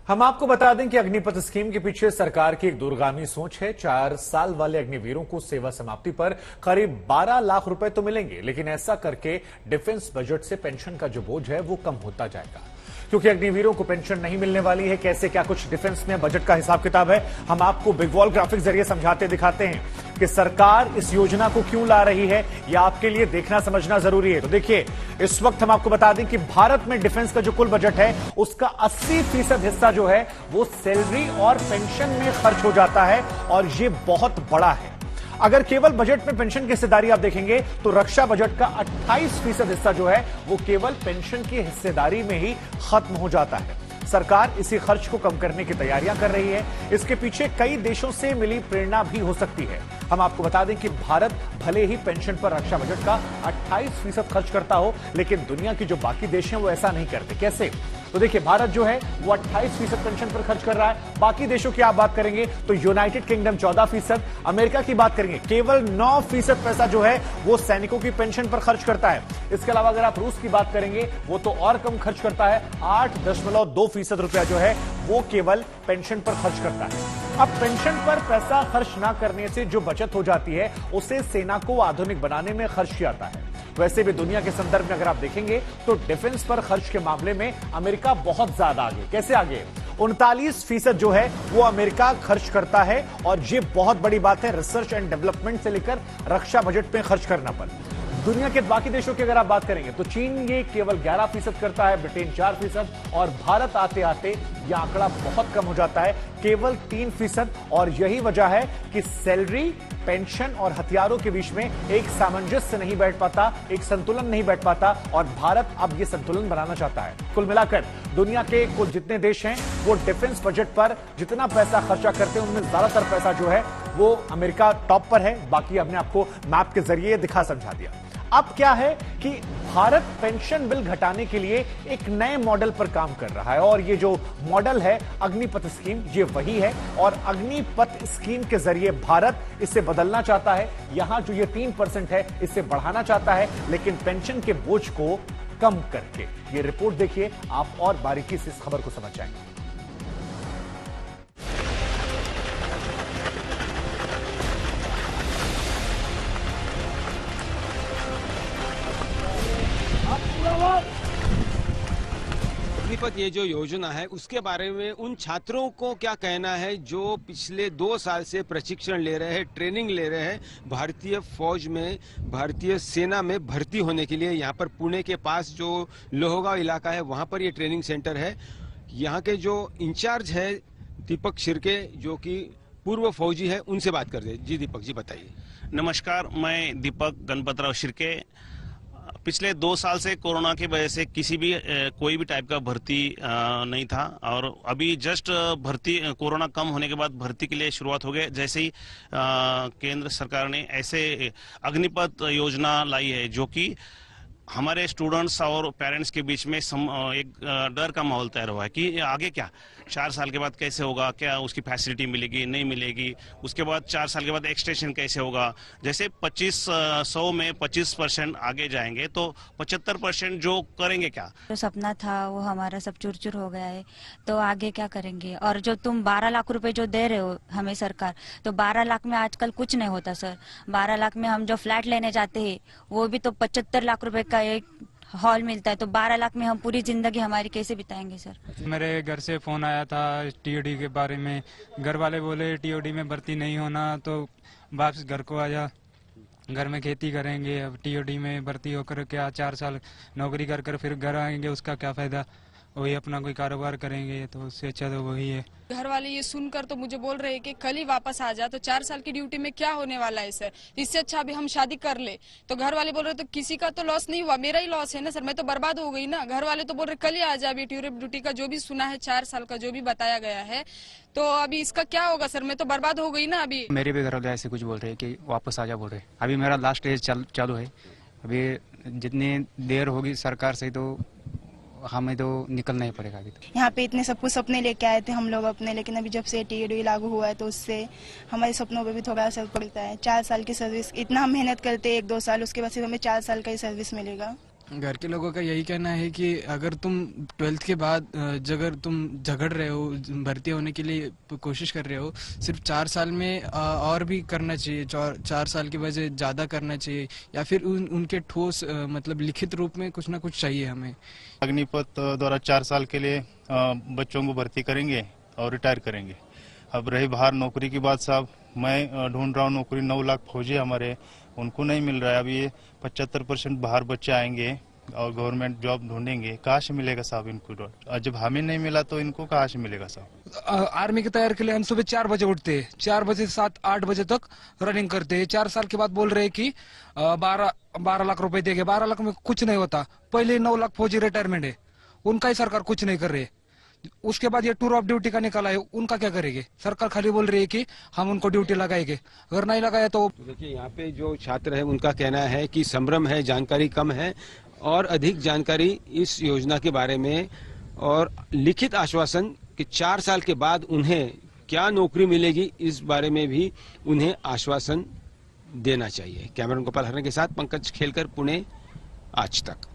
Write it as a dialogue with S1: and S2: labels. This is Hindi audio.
S1: हम आपको बता दें कि अग्निपथ स्कीम के पीछे सरकार की एक दूरगामी सोच है। 4 साल वाले अग्निवीरों को सेवा समाप्ति पर करीब 12 लाख रुपए तो मिलेंगे, लेकिन ऐसा करके डिफेंस बजट से पेंशन का जो बोझ है वो कम होता जाएगा। क्योंकि अग्निवीरों को पेंशन नहीं मिलने वाली है, कैसे क्या कुछ डिफेंस में बजट का हिसाब किताब है, हम आपको बिग वॉल ग्राफिक जरिए समझाते दिखाते हैं कि सरकार इस योजना को क्यों ला रही है। यह आपके लिए देखना समझना जरूरी है। तो देखिए, इस वक्त हम आपको बता दें कि भारत में डिफेंस का जो कुल बजट है उसका 80% हिस्सा जो है वो सैलरी और पेंशन में खर्च हो जाता है, और ये बहुत बड़ा है। अगर केवल बजट में पेंशन की हिस्सेदारी आप देखेंगे तो रक्षा बजट का 28% हिस्सा जो है वो केवल पेंशन की हिस्सेदारी में ही खत्म हो जाता है। सरकार इसी खर्च को कम करने की तैयारियां कर रही है। इसके पीछे कई देशों से मिली प्रेरणा भी हो सकती है। हम आपको बता दें कि भारत भले ही पेंशन पर रक्षा बजट का 28% खर्च करता हो, लेकिन दुनिया के जो बाकी देश हैं वो ऐसा नहीं करते। कैसे? तो देखिए, भारत जो है वो 28% पेंशन पर खर्च कर रहा है। बाकी देशों की आप बात करेंगे तो यूनाइटेड किंगडम 14%, अमेरिका की बात करेंगे केवल 9% पैसा जो है वो सैनिकों की पेंशन पर खर्च करता है। इसके अलावा अगर आप रूस की बात करेंगे वो तो और कम खर्च करता है, 8.2% रुपया जो है वो केवल पेंशन पर खर्च करता है। अब पेंशन पर पैसा खर्च ना करने से जो बचत हो जाती है उसे सेना को आधुनिक बनाने में खर्च किया जाता है। वैसे भी दुनिया के संदर्भ में अगर आप देखेंगे तो डिफेंस पर खर्च के मामले में अमेरिका बहुत ज्यादा आगे। कैसे आगे? 39% जो है वो अमेरिका खर्च करता है, और ये बहुत बड़ी बात है रिसर्च एंड डेवलपमेंट से लेकर रक्षा बजट में खर्च करना पर। दुनिया के बाकी देशों की अगर आप बात करेंगे तो चीन ये केवल 11% करता है, ब्रिटेन 4%, और भारत आते आते यह आंकड़ा बहुत कम हो जाता है, केवल 3%। और यही वजह है कि सैलरी, पेंशन और हथियारों के बीच में एक सामंजस्य नहीं बैठ पाता, एक संतुलन नहीं बैठ पाता, और भारत अब यह संतुलन बनाना चाहता है। कुल मिलाकर दुनिया के कुल जितने देश हैं वो डिफेंस बजट पर जितना पैसा खर्चा करते हैं उनमें ज्यादातर पैसा जो है वो अमेरिका टॉप पर है। बाकी हमने आपको मैप के जरिए दिखा समझा दिया। अब क्या है कि भारत पेंशन बिल घटाने के लिए एक नए मॉडल पर काम कर रहा है, और ये जो मॉडल है अग्निपथ स्कीम, ये वही है। और अग्निपथ स्कीम के जरिए भारत इसे बदलना चाहता है। यहां जो ये 3% है इसे बढ़ाना चाहता है, लेकिन पेंशन के बोझ को कम करके। ये रिपोर्ट देखिए, आप और बारीकी से इस खबर को समझ जाएंगे।
S2: अग्निपथ ये जो योजना है उसके बारे में उन छात्रों को क्या कहना है जो पिछले 2 साल से प्रशिक्षण ले रहे हैं, ट्रेनिंग ले रहे हैं भारतीय फौज में, भारतीय सेना में भर्ती होने के लिए। यहाँ पर पुणे के पास जो लोहगांव इलाका है वहाँ पर ये ट्रेनिंग सेंटर है। यहाँ के जो इंचार्ज है दीपक शिर्के, जो कि पूर्व फौजी है, उनसे बात करते हैं। जी दीपक जी बताइए।
S3: नमस्कार, मैं दीपक गणपतराव शिर्के। पिछले 2 साल से कोरोना की वजह से कोई भी टाइप का भर्ती नहीं था, और अभी जस्ट भर्ती कोरोना कम होने के बाद भर्ती के लिए शुरुआत हो गई। जैसे ही केंद्र सरकार ने ऐसे अग्निपथ योजना लाई है, जो कि हमारे स्टूडेंट्स और पेरेंट्स के बीच में एक डर का माहौल तैयार हुआ है कि आगे क्या 4 साल के बाद कैसे होगा, क्या उसकी फैसिलिटी मिलेगी नहीं मिलेगी, उसके बाद 4 साल के बाद एक्सटेंशन कैसे होगा। जैसे 2500 में 25% आगे जाएंगे तो 75% जो करेंगे क्या।
S4: जो सपना था वो हमारा सब चूर चूर हो गया है, तो आगे क्या करेंगे। और जो तुम 12 लाख रुपए जो दे रहे हो हमें सरकार, तो 12 लाख में आजकल कुछ नहीं होता सर। 12 लाख में हम जो फ्लैट लेने जाते हैं वो भी तो 75 लाख रुपए का एक हॉल मिलता है, तो 12 लाख में हम पूरी जिंदगी हमारी कैसे बिताएंगे सर।
S5: मेरे घर से फोन आया था टीओडी के बारे में। घर वाले बोले टीओडी में भर्ती नहीं होना तो वापस घर को आ जा, घर में खेती करेंगे। अब टीओडी में भर्ती होकर क्या 4 साल नौकरी कर कर फिर घर आएंगे, उसका क्या फायदा। वही अपना कोई कारोबार करेंगे, तो उससे अच्छा तो वही है।
S6: घर वाले ये सुनकर तो मुझे बोल रहे हैं कि कल ही वापस आ जा, तो 4 साल की ड्यूटी में क्या होने वाला है सर। इससे अच्छा अभी हम शादी कर ले। तो घर वाले बोल रहे तो किसी का तो लॉस नहीं हुआ, मेरा ही लॉस है ना सर, मैं तो बर्बाद हो गई ना। घर वाले तो बोल रहे कल ही आ जा, अभी ड्यूटी का जो भी सुना है 4 साल का जो भी बताया गया है, तो अभी इसका क्या होगा सर, मैं तो बर्बाद हो गई ना। अभी
S7: मेरे भी घर वाले ऐसे कुछ बोल रहे हैं कि वापस आ जा बोल रहे। अभी मेरा लास्ट एज चालू है, अभी जितनी देर होगी सरकार से तो हमें तो निकलना ही पड़ेगा। अभी तो
S8: यहाँ पे इतने सब कुछ सपने लेके आए थे हम लोग अपने, लेकिन अभी जब से टीओडी लागू हुआ है तो उससे हमारे सपनों पे भी थोड़ा असर पड़ता है। 4 साल की सर्विस, इतना हम मेहनत करते हैं 1-2 साल, उसके बाद सिर्फ हमें 4 साल का ही सर्विस मिलेगा।
S9: घर के लोगों का यही कहना है कि अगर तुम 12th के बाद अगर तुम झगड़ रहे हो, भर्ती होने के लिए कोशिश कर रहे हो, सिर्फ 4 साल में और भी करना चाहिए, 4 साल की वजह ज़्यादा करना चाहिए, या फिर उनके ठोस मतलब लिखित रूप में कुछ ना कुछ चाहिए हमें।
S10: अग्निपथ द्वारा 4 साल के लिए बच्चों को भर्ती करेंगे और रिटायर करेंगे। अब रही बाहर नौकरी की बात साहब, मैं ढूंढ रहा हूँ नौकरी, 9 लाख फौजी हमारे, उनको नहीं मिल रहा है। अब ये 75% बाहर बच्चे आएंगे और गवर्नमेंट जॉब ढूंढेंगे, कहाँ से मिलेगा साहब इनको? जब हमें नहीं मिला तो इनको कहाँ से मिलेगा साहब?
S11: आर्मी की तैयारी के लिए हम सुबह 4 बजे उठते हैं, 4 बजे से 7-8 बजे तक रनिंग करते हैं। 4 साल के बाद बोल रहे हैं कि 12 लाख रुपए देंगे। 12 लाख में कुछ नहीं होता। पहले 9 लाख फौजी रिटायरमेंट है, उनका ही सरकार कुछ नहीं कर रही है। उसके बाद ये टूर ऑफ ड्यूटी का निकाला है, उनका क्या करेंगे? सरकार खाली बोल रही है कि हम उनको ड्यूटी लगाएंगे, अगर नहीं लगाया तो
S2: देखिए यहाँ पे जो छात्र है उनका कहना है कि संभ्रम है, जानकारी कम है, और अधिक जानकारी इस योजना के बारे में और लिखित आश्वासन कि 4 साल के बाद उन्हें क्या नौकरी मिलेगी इस बारे में भी उन्हें आश्वासन देना चाहिए। कैमरामैन गोपाल हरने के साथ पंकज खेलकर, पुणे, आज तक।